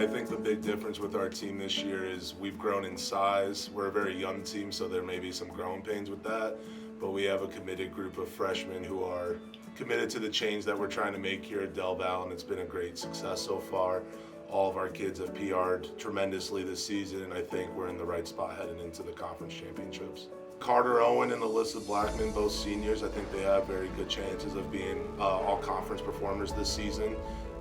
I think the big difference with our team this year is we've grown in size. We're a very young team, so there may be some growing pains with that, but we have a committed group of freshmen who are committed to the change that we're trying to make here at Del Val, and it's been a great success so far. All of our kids have PR'd tremendously this season, and I think we're in the right spot heading into the conference championships. Carter Owen and Alyssa Blackman, both seniors, I think they have very good chances of being all-conference performers this season,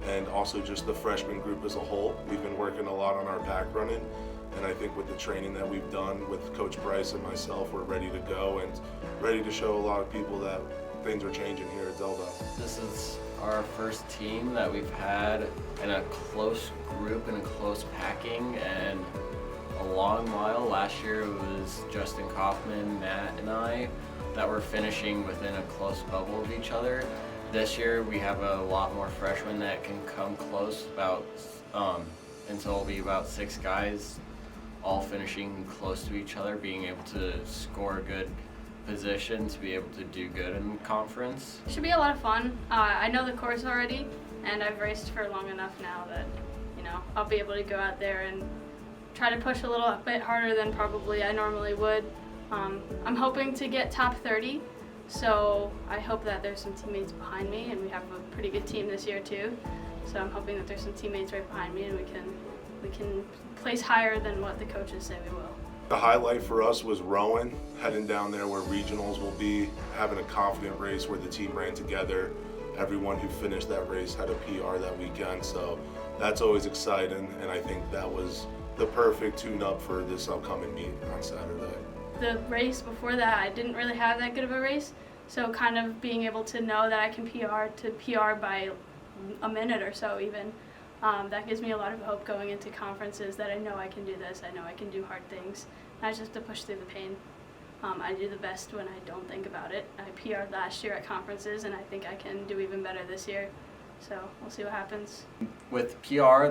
and also just the freshman group as a whole. We've been working a lot on our pack running, and I think with the training that we've done with Coach Bryce and myself, we're ready to go and ready to show a lot of people that things are changing here at Del Val. This is our first team that we've had in a close group and a close packing and a long while. Last year it was Justin Kaufman, Matt, and I that were finishing within a close bubble of each other. This year we have a lot more freshmen that can come close, until it'll be about 6 guys all finishing close to each other, being able to score a good position to be able to do good in conference. Should be a lot of fun. I know the course already, and I've raced for long enough now that I'll be able to go out there and try to push a little bit harder than probably I normally would. I'm hoping to get top 30, so I hope that there's some teammates behind me, and we have a pretty good team this year too. So I'm hoping that there's some teammates right behind me, and we can place higher than what the coaches say we will. The highlight for us was Rowan, heading down there where regionals will be, having a confident race where the team ran together. Everyone who finished that race had a PR that weekend, so that's always exciting, and I think that was the perfect tune-up for this upcoming meet on Saturday. The race before that, I didn't really have that good of a race, so kind of being able to know that I can PR by a minute or so even, that gives me a lot of hope going into conferences that I know I can do this, I know I can do hard things, and I just have to push through the pain. I do the best when I don't think about it. I PR'd last year at conferences, and I think I can do even better this year, so we'll see what happens. With PR,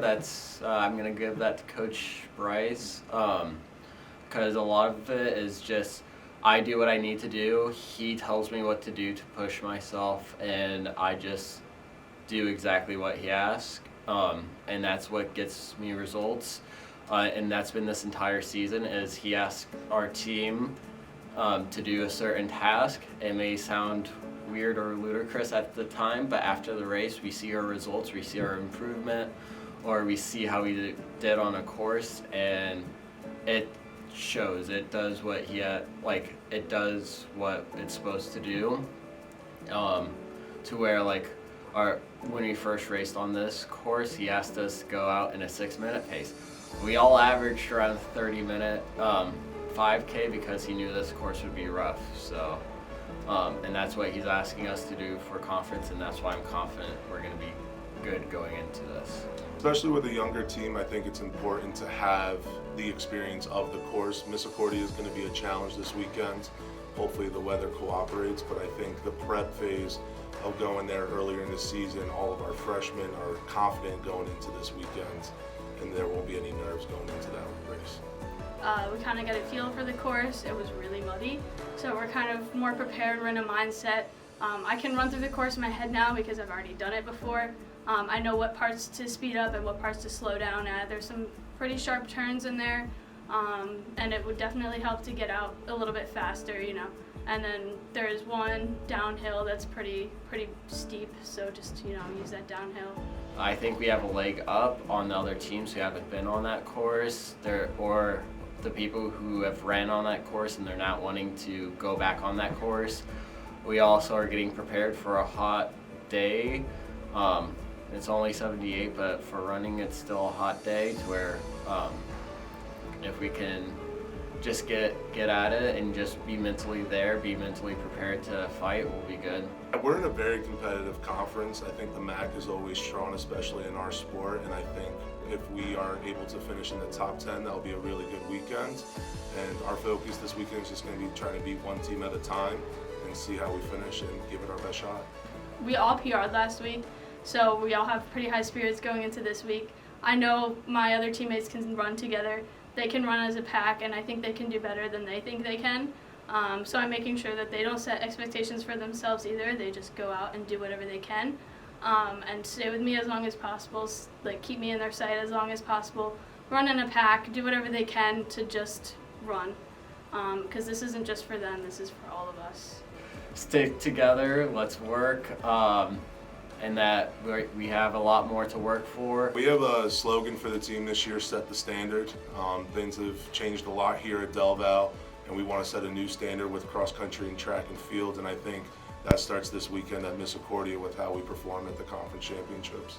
I'm going to give that to Coach Bryce, because a lot of it is just I do what I need to do, he tells me what to do to push myself, and I just do exactly what he asks. And that's what gets me results, and that's been this entire season. Is he asks our team to do a certain task. It may sound weird or ludicrous at the time, but after the race we see our results, we see our improvement, or we see how we did on a course, and it shows. It does what it does what it's supposed to do, to where when we first raced on this course, he asked us to go out in a 6-minute pace. We all averaged around 30-minute 5K because he knew this course would be rough. So, and that's what he's asking us to do for conference, and that's why I'm confident we're going to be good going into this. Especially with a younger team, I think it's important to have the experience of the course. Misericordia is going to be a challenge this weekend. Hopefully the weather cooperates, but I think the prep phase of going there earlier in the season, all of our freshmen are confident going into this weekend, and there won't be any nerves going into that race. We kind of got a feel for the course. It was really muddy, so we're kind of more prepared. We're in a mindset. I can run through the course in my head now because I've already done it before. I know what parts to speed up and what parts to slow down at. There's some pretty sharp turns in there, and it would definitely help to get out a little bit faster, And then there's one downhill that's pretty steep, so just use that downhill. I think we have a leg up on the other teams who haven't been on that course, or the people who have ran on that course and they're not wanting to go back on that course. We also are getting prepared for a hot day. It's only 78, but for running it's still a hot day, to where if we can just get at it and just be mentally there, be mentally prepared to fight, we'll be good. We're in a very competitive conference. I think the MAC is always strong, especially in our sport, and I think if we are able to finish in the top 10, that'll be a really good weekend. And our focus this weekend is just going to be trying to beat one team at a time and see how we finish and give it our best shot. We all PR'd last week, so we all have pretty high spirits going into this week. I know my other teammates can run together. They can run as a pack, and I think they can do better than they think they can. So I'm making sure that they don't set expectations for themselves either. They just go out and do whatever they can. and stay with me as long as possible, like keep me in their sight as long as possible, run in a pack, do whatever they can to just run, because this isn't just for them, this is for all of us. Stick together, let's work, and that we have a lot more to work for. We have a slogan for the team this year, set the standard. Things have changed a lot here at Delaware, and we want to set a new standard with cross country and track and field, and I think that starts this weekend at Misericordia with how we perform at the conference championships.